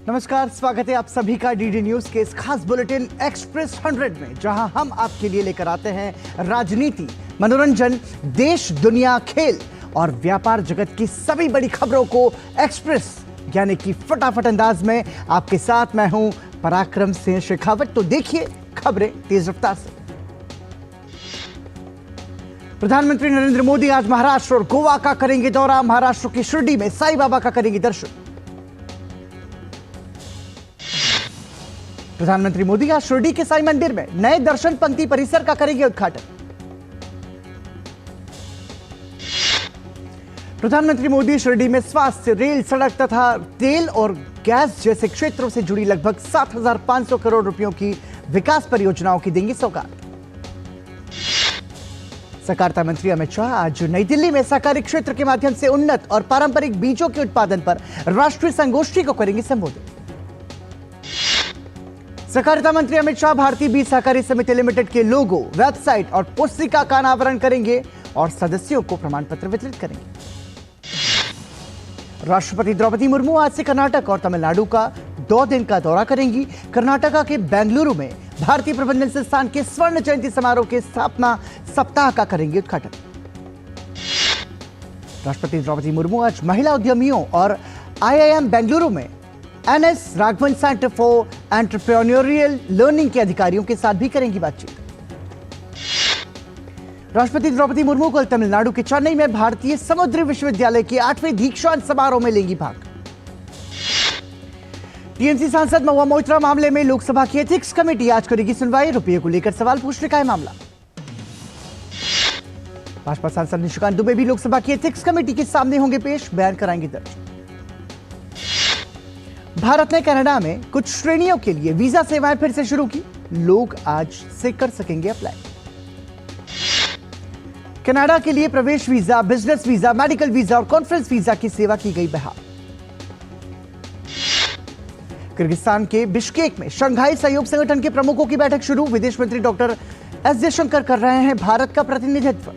नमस्कार, स्वागत है आप सभी का डीडी न्यूज के इस खास बुलेटिन एक्सप्रेस 100 में, जहां हम आपके लिए लेकर आते हैं राजनीति, मनोरंजन, देश, दुनिया, खेल और व्यापार जगत की सभी बड़ी खबरों को एक्सप्रेस यानी कि फटाफट अंदाज में आपके साथ मैं हूं पराक्रम सिंह शेखावत। तो देखिए खबरें तेज रफ्तार से। प्रधानमंत्री नरेंद्र मोदी आज महाराष्ट्र और गोवा का करेंगे दौरा। महाराष्ट्र की शिरडी में साईं बाबा का करेंगे दर्शन। प्रधानमंत्री मोदी आज शिरडी के साईं मंदिर में नए दर्शन पंक्ति परिसर का करेंगे उद्घाटन। प्रधानमंत्री मोदी शिरडी में स्वास्थ्य, रेल, सड़क तथा तेल और गैस जैसे क्षेत्रों से जुड़ी लगभग 7,500 करोड़ रुपयों की विकास परियोजनाओं की देंगे सौगात। सहकारिता मंत्री अमित शाह आज नई दिल्ली में सहकारी क्षेत्र के माध्यम से उन्नत और पारंपरिक बीजों के उत्पादन पर राष्ट्रीय संगोष्ठी को करेंगे संबोधित। सहकारिता मंत्री अमित शाह भारतीय बीज सहकारी समिति लिमिटेड के लोगो, वेबसाइट और पुस्तिका का अनावरण करेंगे और सदस्यों को प्रमाण पत्र वितरित करेंगे। राष्ट्रपति द्रौपदी मुर्मू आज से कर्नाटक और तमिलनाडु का 2 दिन का दौरा करेंगी। कर्नाटका के बेंगलुरु में भारतीय प्रबंधन संस्थान के स्वर्ण जयंती समारोह के स्थापना सप्ताह का करेंगे उद्घाटन। राष्ट्रपति द्रौपदी मुर्मू आज महिला उद्यमियों और आईआईएम बेंगलुरु में NS Raghavan centre for entrepreneurial learning के अधिकारियों के साथ भी करेंगी बातचीत। राष्ट्रपति द्रौपदी मुर्मू कल तमिलनाडु के चेन्नई में भारतीय समुद्री विश्वविद्यालय के 8वें दीक्षांत समारोह में लेंगी भाग। टीएमसी सांसद महुआ मोइत्रा मामले में लोकसभा की एथिक्स कमेटी आज करेगी सुनवाई। रुपये को लेकर सवाल पूछने का है मामला। भाजपा सांसद निशिकांत दुबे भी लोकसभा की एथिक्स कमेटी के सामने होंगे पेश, बयान कराएंगे दर्ज। भारत ने कनाडा में कुछ श्रेणियों के लिए वीजा सेवाएं फिर से शुरू की। लोग आज से कर सकेंगे अप्लाई। कनाडा के लिए प्रवेश visa, business visa, medical visa और कॉन्फ्रेंस वीजा की सेवा की गई बहाल। किर्गिस्तान के बिश्केक में शंघाई सहयोग संगठन के प्रमुखों की बैठक शुरू। विदेश मंत्री डॉक्टर एस जयशंकर कर रहे हैं भारत का प्रतिनिधित्व।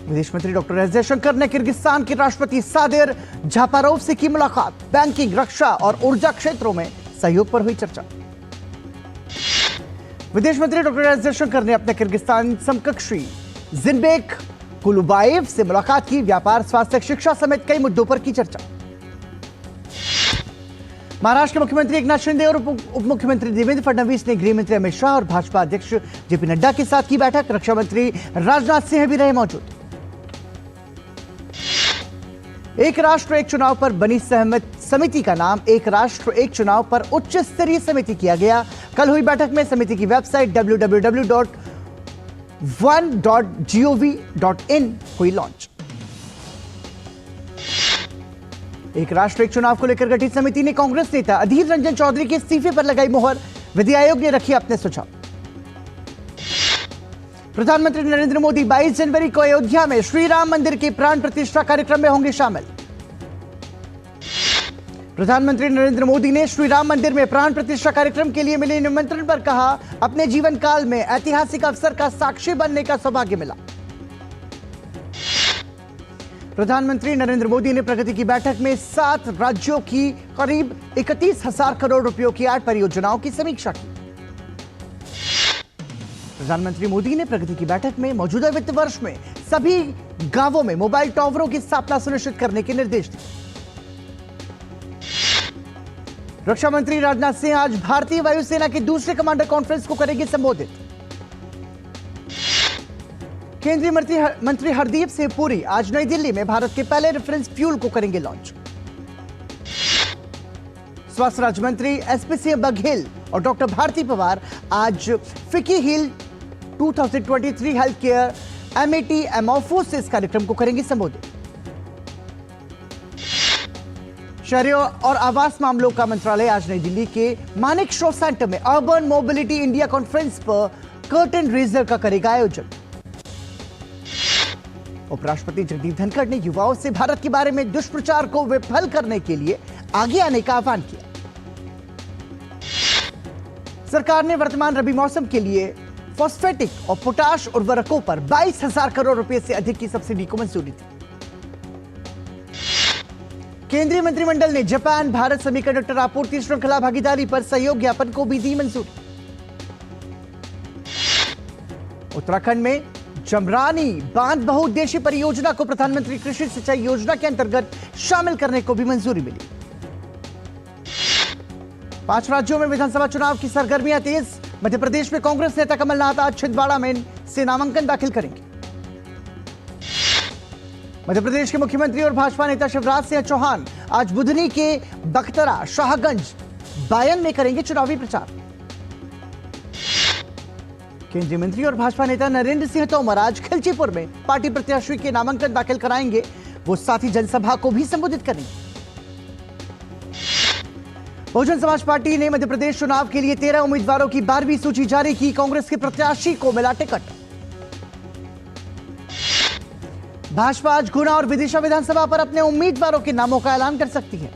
विदेश मंत्री डॉक्टर एस जयशंकर ने किर्गिस्तान के राष्ट्रपति सादिर जापारोव से की मुलाकात। बैंकिंग, रक्षा और ऊर्जा क्षेत्रों में सहयोग पर हुई चर्चा। विदेश मंत्री डॉक्टर एस जयशंकर ने अपने किर्गिस्तान समकक्षी जिनबेक कुलुबाएव से मुलाकात की। व्यापार, स्वास्थ्य, शिक्षा समेत कई मुद्दों पर की चर्चा। महाराष्ट्र के मुख्यमंत्री एकनाथ शिंदे और उप मुख्यमंत्री देवेंद्र फडणवीस ने गृह मंत्री अमित शाह और भाजपा अध्यक्ष जेपी नड्डा के साथ की बैठक। रक्षा मंत्री राजनाथ सिंह भी रहे मौजूद। एक राष्ट्र एक चुनाव पर बनी सहमत समिति का नाम एक राष्ट्र एक चुनाव पर उच्च स्तरीय समिति किया गया। कल हुई बैठक में समिति की वेबसाइट www.one.gov.in हुई लॉन्च। एक राष्ट्र एक चुनाव को लेकर गठित समिति ने कांग्रेस नेता अधीर रंजन चौधरी के इस्तीफे पर लगाई मुहर। विधि आयोग ने रखी अपने सुझाव। प्रधानमंत्री नरेंद्र मोदी 22 जनवरी को अयोध्या में श्री राम मंदिर के प्राण प्रतिष्ठा कार्यक्रम में होंगे शामिल। प्रधानमंत्री नरेंद्र मोदी ने श्री राम मंदिर में प्राण प्रतिष्ठा कार्यक्रम के लिए मिले निमंत्रण पर कहा, अपने जीवन काल में ऐतिहासिक अवसर का साक्षी बनने का सौभाग्य मिला। प्रधानमंत्री नरेंद्र मोदी ने प्रगति की बैठक में 7 राज्यों की करीब 31,000 करोड़ रुपयों की 8 परियोजनाओं की समीक्षा की। प्रधानमंत्री मोदी ने प्रगति की बैठक में मौजूदा वित्त वर्ष में सभी गांवों में मोबाइल टावरों की स्थापना सुनिश्चित करने के निर्देश दिए। रक्षा मंत्री राजनाथ सिंह आज भारतीय वायुसेना की दूसरे कमांडर कॉन्फ्रेंस को करेंगे संबोधित। केंद्रीय मंत्री हरदीप सिंह पुरी आज नई दिल्ली में भारत के पहले रेफरेंस फ्यूल को करेंगे लॉन्च। स्वास्थ्य राज्य मंत्री एसपी सिंह बघेल और डॉक्टर भारती पवार आज फिकी हिल 2023 हेल्थ केयर एमएटी एमोफोसिस कार्यक्रम को करेंगे संबोधित। शहरी और आवास मामलों का मंत्रालय आज नई दिल्ली के मानेक शॉ सेंटर में अर्बन मोबिलिटी इंडिया कॉन्फ्रेंस पर कर्टन रेजर का करेगा आयोजन। उपराष्ट्रपति जगदीप धनखड़ ने युवाओं से भारत के बारे में दुष्प्रचार को विफल करने के लिए आगे आने का आह्वान किया। सरकार ने वर्तमान रबी मौसम के लिए फॉस्फेटिक और पोटाश उर्वरकों पर 22,000 करोड़ रुपए से अधिक की सब्सिडी को मंजूरी दी। केंद्रीय मंत्रिमंडल ने जापान भारत सेमीकंडक्टर आपूर्ति श्रृंखला भागीदारी पर सहयोग ज्ञापन को भी दी मंजूरी। उत्तराखंड में जमरानी बांध बहुउद्देशीय परियोजना को प्रधानमंत्री कृषि सिंचाई योजना के अंतर्गत शामिल करने को भी मंजूरी मिली। 5 राज्यों में विधानसभा चुनाव की सरगर्मियां तेज। मध्य प्रदेश में कांग्रेस नेता कमलनाथ आज छिंदवाड़ा में से नामांकन दाखिल करेंगे। मध्य प्रदेश के मुख्यमंत्री और भाजपा नेता शिवराज सिंह चौहान आज बुधनी के बख्तरा, शाहगंज, बायन में करेंगे चुनावी प्रचार। केंद्रीय मंत्री और भाजपा नेता नरेंद्र सिंह तोमर आज खिलचीपुर में पार्टी प्रत्याशी के नामांकन दाखिल कराएंगे। वो साथ ही जनसभा को भी संबोधित करेंगे। बहुजन समाज पार्टी ने मध्य प्रदेश चुनाव के लिए 13 उम्मीदवारों की 12वीं सूची जारी की। कांग्रेस के प्रत्याशी को मिला टिकट। भाजपा आज गुना और विदिशा विधानसभा पर अपने उम्मीदवारों के नामों का ऐलान कर सकती है।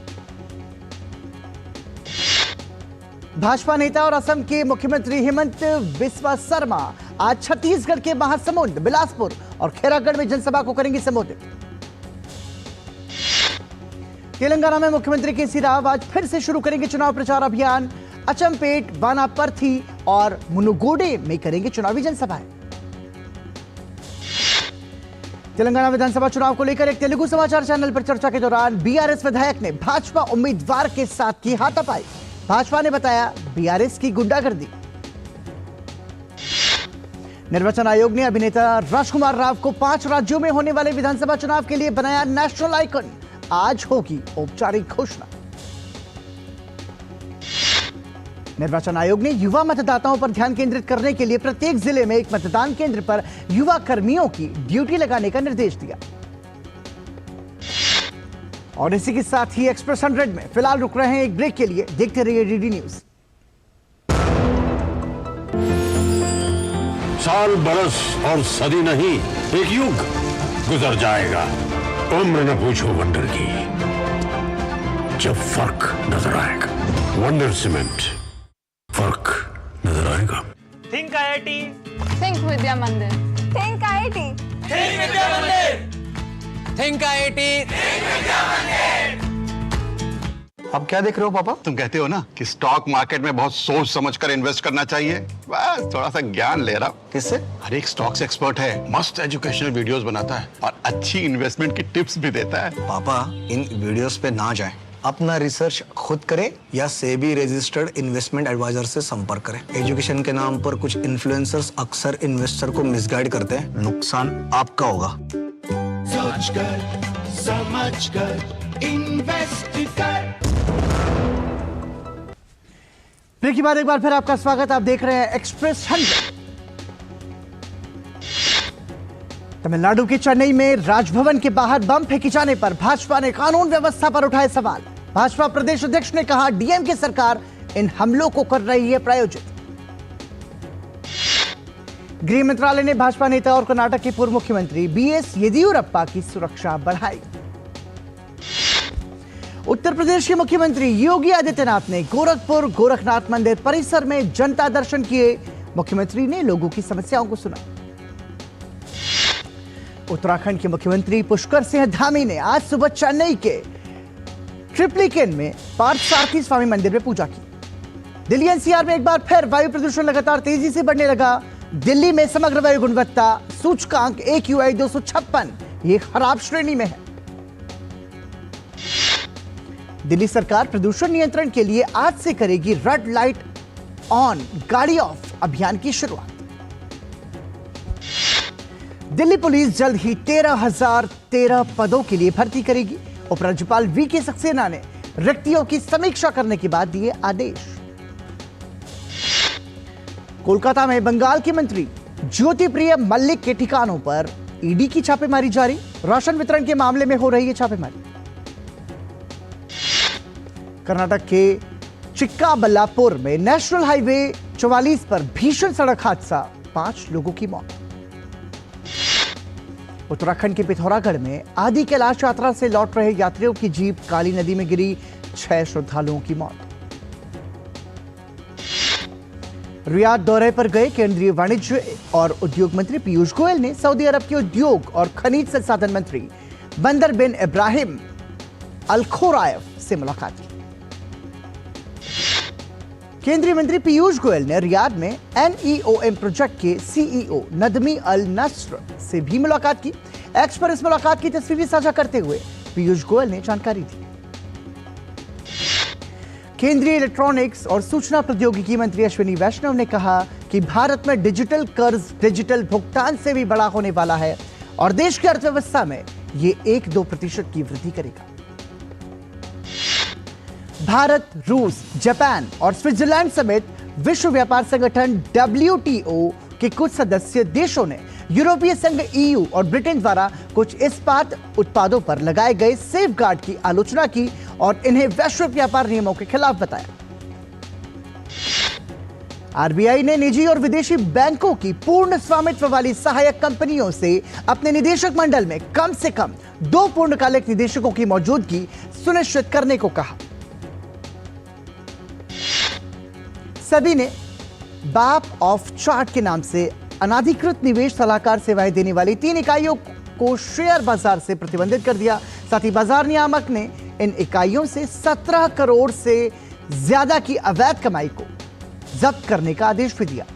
भाजपा नेता और असम के मुख्यमंत्री हेमंत बिस्वा शर्मा आज छत्तीसगढ़ के महासमुंद, बिलासपुर और खैरागढ़ में जनसभा को करेंगे संबोधित। तेलंगाना में मुख्यमंत्री केसी राव आज फिर से शुरू करेंगे चुनाव प्रचार अभियान। अचमपेट, वानापर्थी और मुनुगोडे में करेंगे चुनावी जनसभाएं। तेलंगाना विधानसभा चुनाव को लेकर एक तेलुगु समाचार चैनल पर चर्चा के दौरान बीआरएस विधायक ने भाजपा उम्मीदवार के साथ की हाथापाई। भाजपा ने बताया बीआरएस की गुंडागर्दी। निर्वाचन आयोग ने अभिनेता राजकुमार राव को 5 राज्यों में होने वाले विधानसभा चुनाव के लिए बनाया नेशनल आइकन। आज होगी औपचारिक घोषणा। निर्वाचन आयोग ने युवा मतदाताओं पर ध्यान केंद्रित करने के लिए प्रत्येक जिले में एक मतदान केंद्र पर युवा कर्मियों की ड्यूटी लगाने का निर्देश दिया। और इसी के साथ ही एक्सप्रेस 100 में फिलहाल रुक रहे हैं एक ब्रेक के लिए। देखते रहिए डीडी न्यूज। साल, बरस और सदी नहीं, एक युग गुजर जाएगा। उम्र न पूछो वंडर की, जब फर्क नजर आएगा। वंडर सीमेंट, फर्क नजर आएगा। थिंक आईआईटी, थिंक विद्या मंदिर, थिंक आईआईटी, थिंक विद्या मंदिर, थिंक आईआईटी, थिंक विद्या मंदिर। अब क्या देख रहे हो पापा? तुम कहते हो ना कि स्टॉक मार्केट में बहुत सोच समझकर इन्वेस्ट करना चाहिए। बस थोड़ा सा ज्ञान ले रहा हूँ। किससे? हर एक स्टॉक्स एक्सपर्ट है, मस्त एजुकेशनल वीडियोस बनाता है और अच्छी इन्वेस्टमेंट की टिप्स भी देता है। पापा इन वीडियोस पे ना जाएं। अपना रिसर्च खुद करें या सेबी रजिस्टर्ड इन्वेस्टमेंट एडवाइजर से संपर्क करें। एजुकेशन के नाम पर कुछ इन्फ्लुएंसर्स अक्सर इन्वेस्टर को मिसगाइड करते हैं। नुकसान आपका होगा। सोच कर, समझ कर, इन्वेस्ट कर। ब्रेक के बाद एक बार फिर आपका स्वागत। आप देख रहे हैं एक्सप्रेस 100। तमिलनाडु के चेन्नई में राजभवन के बाहर बम फेंके जाने पर भाजपा ने कानून व्यवस्था पर उठाए सवाल। भाजपा प्रदेश अध्यक्ष ने कहा, डीएमके सरकार इन हमलों को कर रही है प्रायोजित। गृह मंत्रालय ने भाजपा नेता और कर्नाटक के पूर्व मुख्यमंत्री बीएस येदियुरप्पा की सुरक्षा बढ़ाई। उत्तर प्रदेश के मुख्यमंत्री योगी आदित्यनाथ ने गोरखपुर गोरखनाथ मंदिर परिसर में जनता दर्शन किए। मुख्यमंत्री ने लोगों की समस्याओं को सुना। उत्तराखंड के मुख्यमंत्री पुष्कर सिंह धामी ने आज सुबह चेन्नई के ट्रिप्लिकेन में पार्थसारथी स्वामी मंदिर में पूजा की। दिल्ली एनसीआर में एक बार फिर वायु प्रदूषण लगातार तेजी से बढ़ने लगा। दिल्ली में समग्र वायु गुणवत्ता सूचकांक AQI 256 ये खराब श्रेणी में है। दिल्ली सरकार प्रदूषण नियंत्रण के लिए आज से करेगी रेड लाइट ऑन गाड़ी ऑफ अभियान की शुरुआत। दिल्ली पुलिस जल्द ही 13,013 पदों के लिए भर्ती करेगी। उपराज्यपाल वीके सक्सेना ने रिक्तियों की समीक्षा करने के बाद दिए आदेश। कोलकाता में बंगाल की मंत्री ज्योतिप्रिय मल्लिक के ठिकानों पर ईडी की छापेमारी जारी। राशन वितरण के मामले में हो रही है छापेमारी। कर्नाटक के चिक्काबल्लापुर में नेशनल हाईवे 44 पर भीषण सड़क हादसा, 5 लोगों की मौत। उत्तराखंड के पिथौरागढ़ में आदि कैलाश यात्रा से लौट रहे यात्रियों की जीप काली नदी में गिरी, 6 श्रद्धालुओं की मौत। रियाद दौरे पर गए केंद्रीय वाणिज्य और उद्योग मंत्री पीयूष गोयल ने सऊदी अरब के उद्योग और खनिज संसाधन मंत्री बंदर बिन इब्राहिम अल खोरायफ से मुलाकात की। केंद्रीय मंत्री पीयूष गोयल ने रियाद में NEOM प्रोजेक्ट के CEO नदमी अल नस्र से भी मुलाकात की। एक्स पर इस मुलाकात की तस्वीरें साझा करते हुए पीयूष गोयल ने जानकारी दी। केंद्रीय इलेक्ट्रॉनिक्स और सूचना प्रौद्योगिकी मंत्री अश्विनी वैष्णव ने कहा कि भारत में डिजिटल कर्ज डिजिटल भुगतान से भी बड़ा होने वाला है और देश की अर्थव्यवस्था में ये 1-2% की वृद्धि करेगा। भारत, रूस, जापान और स्विट्जरलैंड समेत विश्व व्यापार संगठन WTO के कुछ सदस्य देशों ने यूरोपीय संघ EU और ब्रिटेन द्वारा कुछ इस्पात उत्पादों पर लगाए गए सेफगार्ड की आलोचना की और इन्हें वैश्विक व्यापार नियमों के खिलाफ बताया। RBI ने निजी और विदेशी बैंकों की पूर्ण स्वामित्व वाली सहायक कंपनियों से अपने निदेशक मंडल में कम से कम 2 पूर्णकालिक निदेशकों की मौजूदगी सुनिश्चित करने को कहा। सभी ने बाप ऑफ चार्ट के नाम से अनाधिकृत निवेश सलाहकार सेवाएं देने वाली 3 इकाइयों को शेयर बाजार से प्रतिबंधित कर दिया। साथ ही बाजार नियामक ने इन इकाइयों से 17 करोड़ से ज्यादा की अवैध कमाई को जब्त करने का आदेश भी दिया।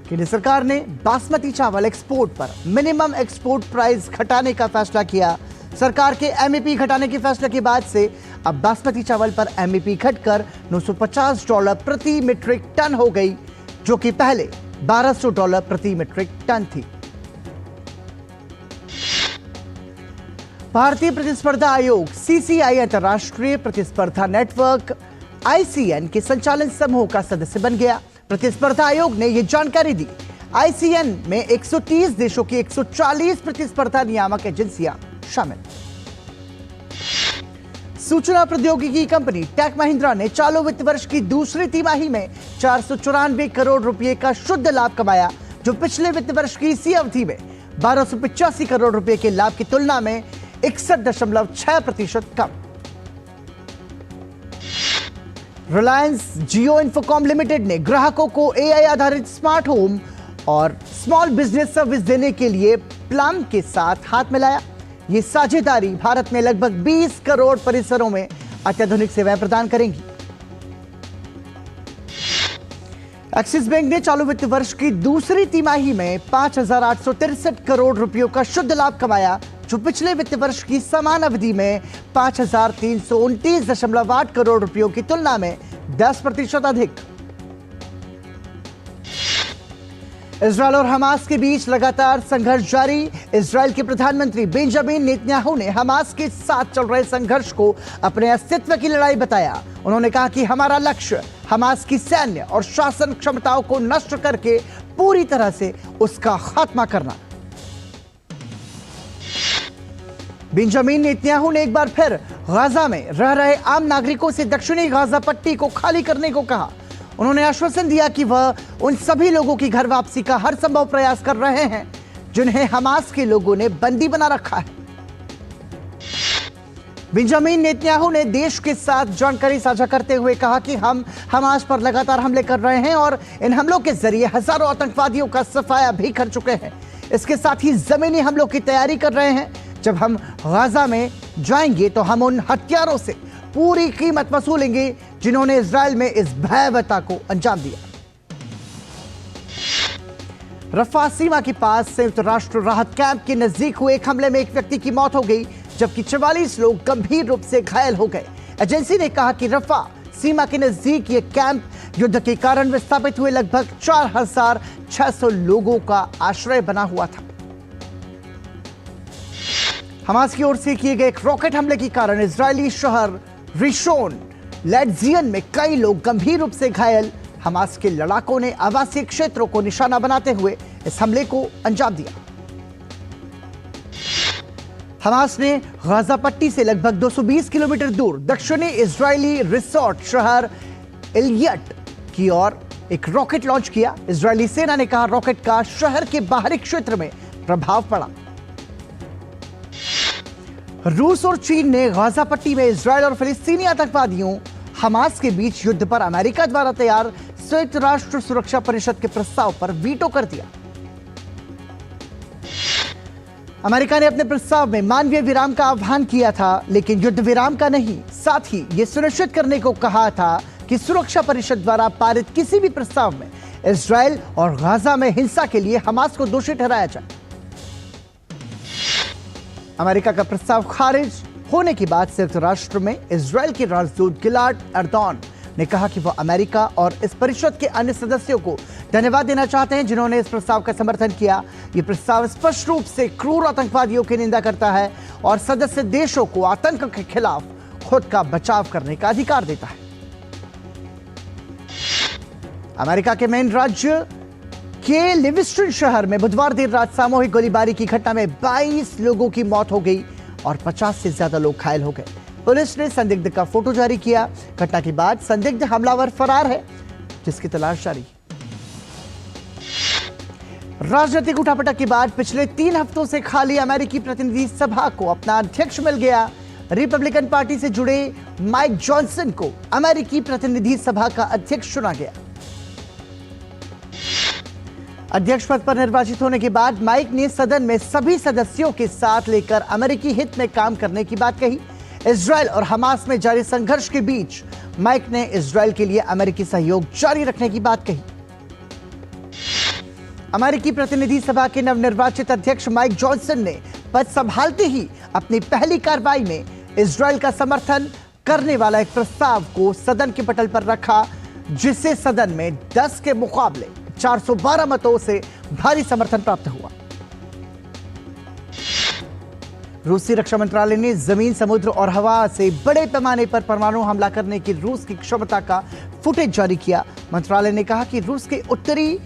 केंद्र सरकार ने बासमती चावल एक्सपोर्ट पर मिनिमम एक्सपोर्ट प्राइस घटाने का फैसला किया। सरकार के MAP घटाने के फैसले के बाद से अब बासमती चावल पर MAP घटकर $950 प्रति मीट्रिक टन हो गई, जो कि पहले $1200 प्रति मीट्रिक टन थी। भारतीय प्रतिस्पर्धा आयोग CCI अंतर्राष्ट्रीय प्रतिस्पर्धा नेटवर्क ICN के संचालन समूह का सदस्य बन गया। प्रतिस्पर्धा आयोग ने यह जानकारी दी। ICN में 130 देशों की 140 प्रतिस्पर्धा नियामक एजेंसियां शामिल। सूचना प्रौद्योगिकी कंपनी टेक महिंद्रा ने चालू वित्त वर्ष की दूसरी तिमाही में 494 करोड़ रुपए का शुद्ध लाभ कमाया, जो पिछले वित्त वर्ष की इसी अवधि में 1285 करोड़ रुपए के लाभ की तुलना में 61.6% कम। रिलायंस जियो इन्फोकॉम लिमिटेड ने ग्राहकों को AI आधारित स्मार्ट होम और स्मॉल बिजनेस सर्विस देने के लिए प्लान के साथ हाथ मिलाया। ये साझेदारी भारत में लगभग 20 करोड़ परिसरों में अत्याधुनिक सेवाएं प्रदान करेंगी। एक्सिस बैंक ने चालू वित्त वर्ष की दूसरी तिमाही में 5,863 करोड़ रुपयों का शुद्ध लाभ कमाया, जो पिछले वित्त वर्ष की समान अवधि में 5,329.8 करोड़ रुपयों की तुलना में 10% अधिक। इजरायल और हमास के बीच लगातार संघर्ष जारी। इजरायल के प्रधानमंत्री बेंजामिन नेतन्याहू ने हमास के साथ चल रहे संघर्ष को अपने अस्तित्व की लड़ाई बताया। उन्होंने कहा कि हमारा लक्ष्य हमास की सैन्य और शासन क्षमताओं को नष्ट करके पूरी तरह से उसका खात्मा करना। बेंजामिन नेतन्याहू ने एक बार फिर गाजा में रह रहे आम नागरिकों से दक्षिणी गाजा पट्टी को खाली करने को कहा। उन्होंने आश्वासन दिया कि वह उन सभी लोगों की घर वापसी का हर संभव प्रयास कर रहे हैं जिन्हें हमास के लोगों ने बंदी बना रखा है। बेंजामिन नेतन्याहू ने देश के साथ जानकारी साझा करते हुए कहा कि हम हमास पर लगातार हमले कर रहे हैं और इन हमलों के जरिए हजारों आतंकवादियों का सफाया भी कर चुके हैं। इसके साथ ही जमीनी हमलों की तैयारी कर रहे हैं। जब हम गाजा में जाएंगे तो हम उन हत्यारों से पूरी कीमत वसूलेंगे जिन्होंने इजरायल में इस भयावहता को अंजाम दिया। रफा सीमा के पास संयुक्त राष्ट्र राहत कैंप के नजदीक हुए एक हमले में एक व्यक्ति की मौत हो गई, जबकि 44 लोग गंभीर रूप से घायल हो गए। एजेंसी ने कहा कि रफा सीमा के नजदीक यह कैंप युद्ध के कारण विस्थापित हुए लगभग 4,600 लोगों का आश्रय बना हुआ था। हमास की ओर से किए गए एक रॉकेट हमले के कारण इजरायली शहर रिशोन लेट्जियन में कई लोग गंभीर रूप से घायल। हमास के लड़ाकों ने आवासीय क्षेत्रों को निशाना बनाते हुए इस हमले को अंजाम दिया। हमास ने गाजा पट्टी से लगभग 220 किलोमीटर दूर दक्षिणी इजरायली रिसोर्ट शहर इलियट की ओर एक रॉकेट लॉन्च किया। इजरायली सेना ने कहा रॉकेट का शहर के बाहरी क्षेत्र में प्रभाव पड़ा। रूस और चीन ने गाजा पट्टी में इजरायल और फिलिस्तीनी आतंकवादियों हमास के बीच युद्ध पर अमेरिका द्वारा तैयार संयुक्त राष्ट्र सुरक्षा परिषद के प्रस्ताव पर वीटो कर दिया। अमेरिका ने अपने प्रस्ताव में मानवीय विराम का आह्वान किया था, लेकिन युद्ध विराम का नहीं। साथ ही यह सुनिश्चित करने को कहा था कि सुरक्षा परिषद द्वारा पारित किसी भी प्रस्ताव में इजरायल और गाजा में हिंसा के लिए हमास को दोषी ठहराया जाए। अमेरिका का प्रस्ताव खारिज होने के बाद संयुक्त राष्ट्र में इजरायल के राजदूत गिलाड एर्दोन ने कहा कि वह अमेरिका और इस परिषद के अन्य सदस्यों को धन्यवाद देना चाहते हैं जिन्होंने इस प्रस्ताव का समर्थन किया। यह प्रस्ताव स्पष्ट रूप से क्रूर आतंकवादियों की निंदा करता है और सदस्य देशों को आतंक के खिलाफ खुद का बचाव करने का अधिकार देता है। अमेरिका के मेन राज्य के लिविस्टन शहर में बुधवार देर रात सामूहिक गोलीबारी की घटना में 22 लोगों की मौत हो गई और 50 से ज्यादा लोग घायल हो गए। पुलिस ने संदिग्ध का फोटो जारी किया। घटना के बाद संदिग्ध हमलावर फरार है, जिसकी तलाश जारी है। राजनीतिक उठापटक के बाद पिछले 3 हफ्तों से खाली अमेरिकी प्रतिनिधि सभा को अपना अध्यक्ष मिल गया। रिपब्लिकन पार्टी से जुड़े माइक जॉनसन को अमेरिकी प्रतिनिधि सभा का अध्यक्ष चुना गया। अध्यक्ष पद पर निर्वाचित होने के बाद माइक ने सदन में सभी सदस्यों के साथ लेकर अमेरिकी हित में काम करने की बात कही। इजरायल और हमास में जारी संघर्ष के बीच माइक ने इजरायल के लिए अमेरिकी सहयोग जारी रखने की बात कही। अमेरिकी प्रतिनिधि सभा के नवनिर्वाचित अध्यक्ष माइक जॉनसन ने पद संभालते ही अपनी पहली कार्रवाई में इजरायल का समर्थन करने वाला एक प्रस्ताव को सदन के पटल पर रखा, जिसे सदन में 10 के मुकाबले 412 मतों से भारी समर्थन प्राप्त हुआ। रूसी रक्षा मंत्रालय ने जमीन, समुद्र और हवा से बड़े पैमाने पर परमाणु हमला करने की रूस की क्षमता का फुटेज जारी किया। मंत्रालय ने कहा कि रूस के उत्तरी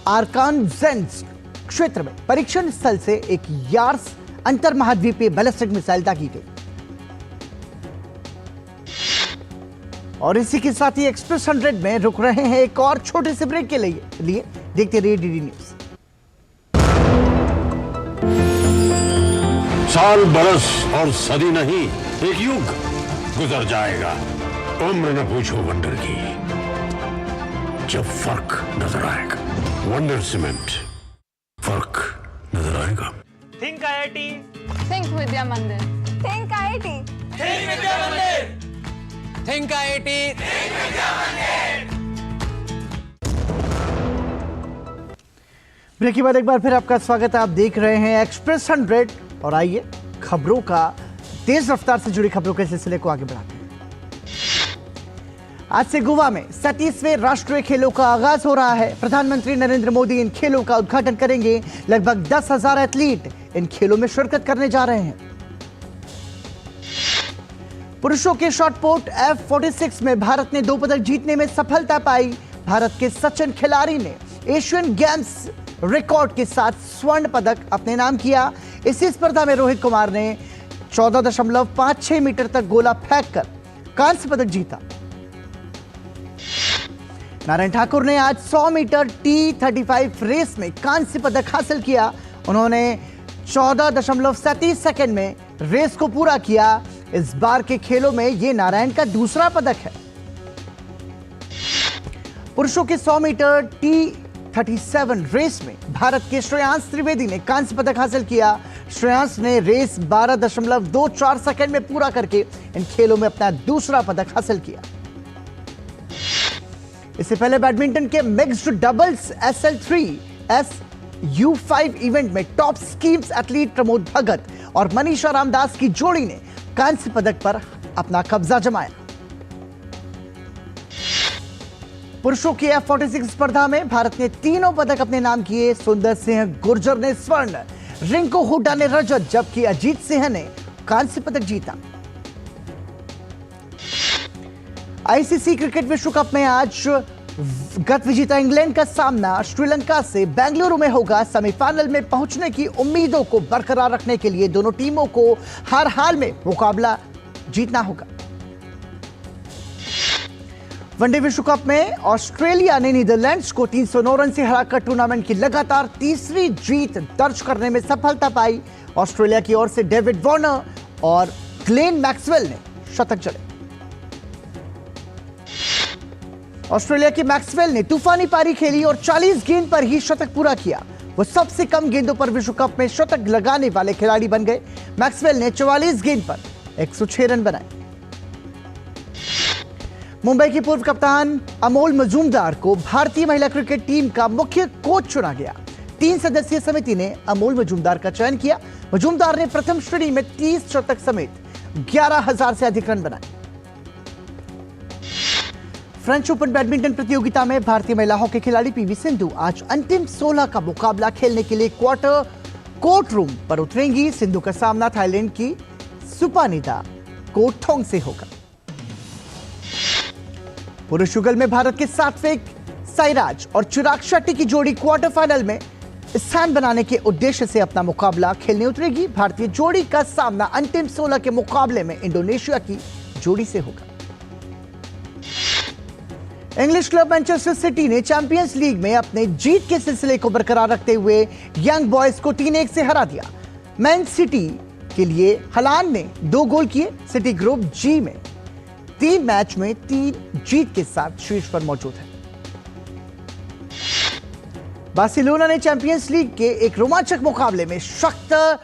आर्कान्सास क्षेत्र में परीक्षण स्थल से एक यार्स अंतर महाद्वीपीय बैलिस्टिक मिसाइल दागी गई। और इसी के साथ ही एक्सप्रेस 100 में रुक रहे हैं एक और छोटे से ब्रेक के लिए देखते रहिए डीडी न्यूज। साल, बरस और सदी नहीं, एक युग गुजर जाएगा। उम्र न पूछो वंडर की, जब फर्क नजर आएगा। वंडर सीमेंट, फर्क नजर आएगा। थिंक आईआईटी, थिंक विद्या मंदिर, थिंक आईआईटी, थिंक विद्या मंदिर, थिंक आईआईटी, थिंक विद्या मंदिर। ब्रेक के बाद एक बार फिर आपका स्वागत है। आप देख रहे हैं एक्सप्रेस 100 और आइए खबरों का तेज रफ्तार से जुड़ी खबरों के सिलसिले को आगे बढ़ाते हैं। आज से गोवा में 37वें राष्ट्रीय खेलों का आगाज हो रहा है। प्रधानमंत्री नरेंद्र मोदी इन खेलों का उद्घाटन करेंगे। लगभग 10,000 एथलीट इन खेलों में शिरकत करने जा रहे हैं। पुरुषों के शॉटपुट F46 में भारत ने 2 पदक जीतने में सफलता पाई। भारत के सचिन खिलाड़ी ने एशियन गेम्स रिकॉर्ड के साथ स्वर्ण पदक अपने नाम किया। इसी स्पर्धा में रोहित कुमार ने 14.56 मीटर तक गोला फेंककर कांस्य पदक जीता। नारायण ठाकुर ने आज 100 मीटर T35 रेस में कांस्य पदक हासिल किया। उन्होंने 14.37 सेकंड में रेस को पूरा किया। इस बार के खेलों में यह नारायण का दूसरा पदक है। पुरुषों के 100 मीटर T37 रेस में भारत के श्रेयांश त्रिवेदी ने कांस्य पदक हासिल किया। श्रेयांश ने रेस 12.24 सेकंड में पूरा करके इन खेलों में अपना दूसरा पदक हासिल किया। इससे पहले बैडमिंटन के मिक्स्ड डबल्स SL3S-U5 इवेंट में top schemes athlete Pramod Bhagat और मनीषा रामदास की जोड़ी ने कांस्य पदक पर अपना कब्जा जमाया। पुरुषों की F46 स्पर्धा में भारत ने 3 पदक अपने नाम किए। सुंदर सिंह गुर्जर ने स्वर्ण, रिंकू हुड्डा ने रजत, जबकि अजीत सिंह ने कांस्य पदक जीता। आईसीसी क्रिकेट विश्व कप में आज गत विजेता इंग्लैंड का सामना श्रीलंका से बेंगलुरु में होगा। सेमीफाइनल में पहुंचने की उम्मीदों को बरकरार रखने के लिए दोनों टीमों को हर हाल में मुकाबला जीतना होगा। वनडे विश्व कप में ऑस्ट्रेलिया ने नीदरलैंड्स को 309 रन से हराकर टूर्नामेंट की लगातार तीसरी जीत दर्ज करने में सफलता पाई। ऑस्ट्रेलिया की ओर से डेविड वार्नर और ग्लेन मैक्सवेल ने शतक जड़े। ऑस्ट्रेलिया की मैक्सवेल ने तूफानी पारी खेली और 40 गेंद पर ही शतक पूरा किया। वो सबसे कम गेंदों पर विश्व कप में शतक लगाने वाले खिलाड़ी बन गए। मैक्सवेल ने 44 गेंद पर 106 रन बनाए। मुंबई की पूर्व कप्तान अमोल मजूमदार को भारतीय महिला क्रिकेट टीम का मुख्य कोच चुना गया। 3 सदस्यीय समिति ने अमोल मजूमदार का चयन किया। मजूमदार ने प्रथम श्रेणी में 30 शतक समेत 11,000 से अधिक रन बनाए। फ्रेंच ओपन बैडमिंटन प्रतियोगिता में भारतीय महिला हॉकी खिलाड़ी पीवी सिंधु आज अंतिम 16 का मुकाबला खेलने के लिए क्वार्टर कोर्ट रूम पर उतरेंगी। सिंधु का सामना थाईलैंड की सुपानिदा कोथोंग से होगा। पुरुष युगल में भारत के सात्विक साईराज और चिराग शेट्टी की जोड़ी क्वार्टर फाइनल में स्थान बनाने के उद्देश्य से अपना मुकाबला खेलने उतरेगी। भारतीय जोड़ी का सामना अंतिम 16 के मुकाबले में इंडोनेशिया की जोड़ी से होगा। इंग्लिश क्लब मैनचेस्टर सिटी ने चैंपियंस लीग में अपने जीत के सिलसिले को बरकरार रखते हुए यंग बॉयज को 3-1 से हरा दिया। मैन सिटी के लिए हलान ने 2 गोल किए। सिटी ग्रुप जी में 3 मैच में 3 जीत के साथ शीर्ष पर मौजूद है। बार्सिलोना ने चैंपियंस लीग के एक रोमांचक मुकाबले में शख्तर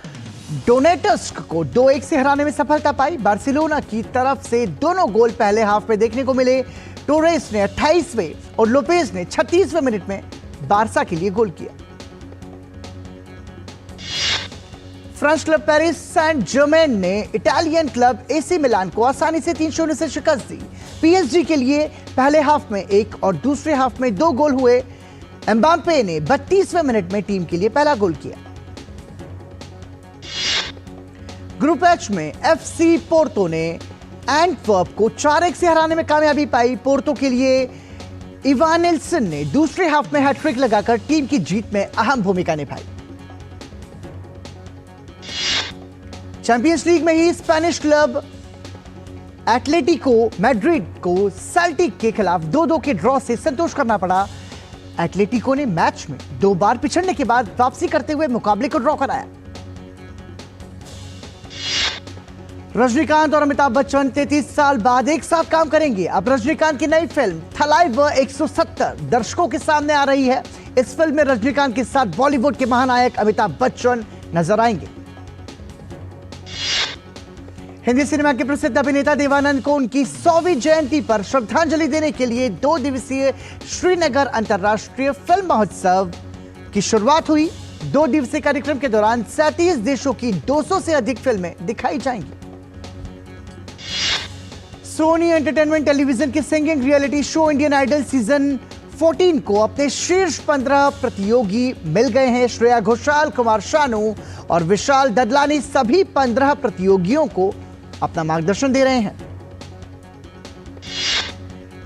डोनेट्स्क को 2-1 से हराने में सफलता पाई। बार्सिलोना की तरफ से दोनों गोल पहले हाफ में देखने को मिले। टोरेस ने 28वें और लोपेज ने 36वें मिनट में बारसा के लिए गोल किया। French club Paris Saint Germain ने इटालियन क्लब एसी मिलान को आसानी से 3-0 से शिकस्त दी। पीएसजी के लिए पहले हाफ में 1 और दूसरे हाफ में 2 गोल हुए। एम्बाप्पे ने 32वें मिनट में टीम के लिए पहला गोल किया। ग्रुप एच में एफसी पोर्तो ने एंटवर्प को 4-1 से हराने में कामयाबी पाई। पोर्तो के लिए इवान निल्सन ने दूसरे हाफ में हैट्रिक लगाकर टीम की जीत में अहम भूमिका निभाई। चैंपियंस लीग में ही स्पेनिश क्लब एटलेटिको मैड्रिड को सेल्टिक के खिलाफ 2-2 के ड्रॉ से संतोष करना पड़ा। एटलेटिको ने मैच में 2 बार पिछड़ने के बाद वापसी करते हुए मुकाबले को ड्रॉ कराया। रजनीकांत और अमिताभ बच्चन 33 साल बाद एक साथ काम करेंगे। अब रजनीकांत की नई फिल्म थलाइवर 170 दर्शकों के सामने आ रही है। इस फिल्म में रजनीकांत के साथ बॉलीवुड के महानायक अमिताभ बच्चन नजर आएंगे। हिंदी सिनेमा के प्रसिद्ध अभिनेता देवानंद को उनकी 100वीं जयंती पर श्रद्धांजलि देने के लिए 2 दिवसीय श्रीनगर अंतर्राष्ट्रीय फिल्म महोत्सव की शुरुआत हुई। 2 दिवसीय कार्यक्रम के दौरान 37 देशों की 200 से अधिक फिल्में दिखाई जाएंगी। सोनी एंटरटेनमेंट टेलीविजन के singing reality show Indian Idol season 14 को अपने शीर्ष 15 प्रतियोगी मिल गए हैं। श्रेया घोषाल, कुमार शानू और विशाल ददलानी सभी 15 प्रतियोगियों को अपना मार्गदर्शन दे रहे हैं।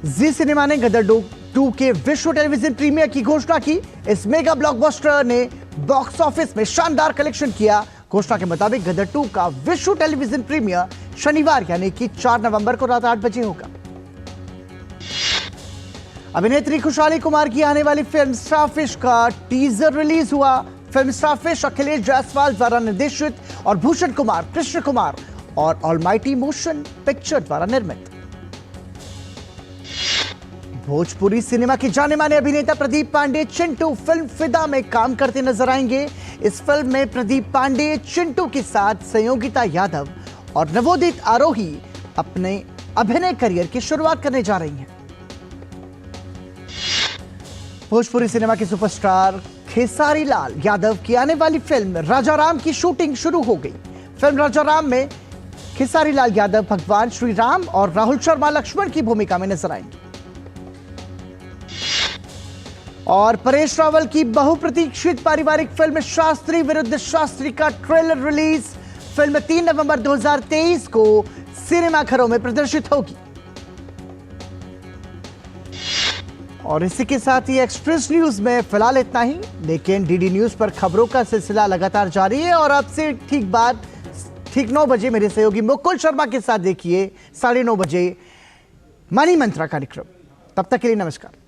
जी सिनेमा ने गदर 2 के विश्व टेलीविजन प्रीमियर की घोषणा की। इस मेगा ब्लॉकबस्टर ने बॉक्स ऑफिस में शानदार कलेक्शन किया। घोषणा के मुताबिक गदर 2 का विश्व टेलीविजन प्रीमियर शनिवार यानी कि 4 नवंबर को रात 8 बजे होगा। अभिनेत्री खुशहाली कुमार की आने वाली फिल्म स्टारफिश का टीजर रिलीज हुआ। फिल्म स्टारफिश अखिलेश जायसवाल द्वारा निर्देशित और भूषण कुमार, कृष्ण कुमार और ऑलमाइटी मोशन पिक्चर द्वारा निर्मित। भोजपुरी सिनेमा के जाने माने अभिनेता प्रदीप पांडे चिंटू फिल्म फिदा में काम करते नजर आएंगे। इस फिल्म में प्रदीप पांडे चिंटू के साथ संयोगिता यादव और नवोदित आरोही अपने अभिनय करियर की शुरुआत करने जा रही हैं। भोजपुरी सिनेमा के सुपरस्टार खेसारी लाल यादव की आने वाली फिल्म राजा राम की शूटिंग शुरू हो गई। फिल्म राजा राम में खेसारी लाल यादव भगवान श्री राम और राहुल शर्मा लक्ष्मण की भूमिका में नजर आएंगे। और परेश रावल की बहुप्रतीक्षित पारिवारिक फिल्म शास्त्री विरुद्ध शास्त्री का ट्रेलर रिलीज। फिल्म 3 नवंबर 2023 को सिनेमाघरों में प्रदर्शित होगी। और इसी के साथ ही एक्सप्रेस न्यूज में फिलहाल इतना ही, लेकिन डीडी न्यूज पर खबरों का सिलसिला लगातार जारी है और अब से ठीक 9 बजे मेरे सहयोगी मुकुल शर्मा के साथ देखिए 9:30 बजे मनी मंत्रा कार्यक्रम। तब तक के लिए नमस्कार।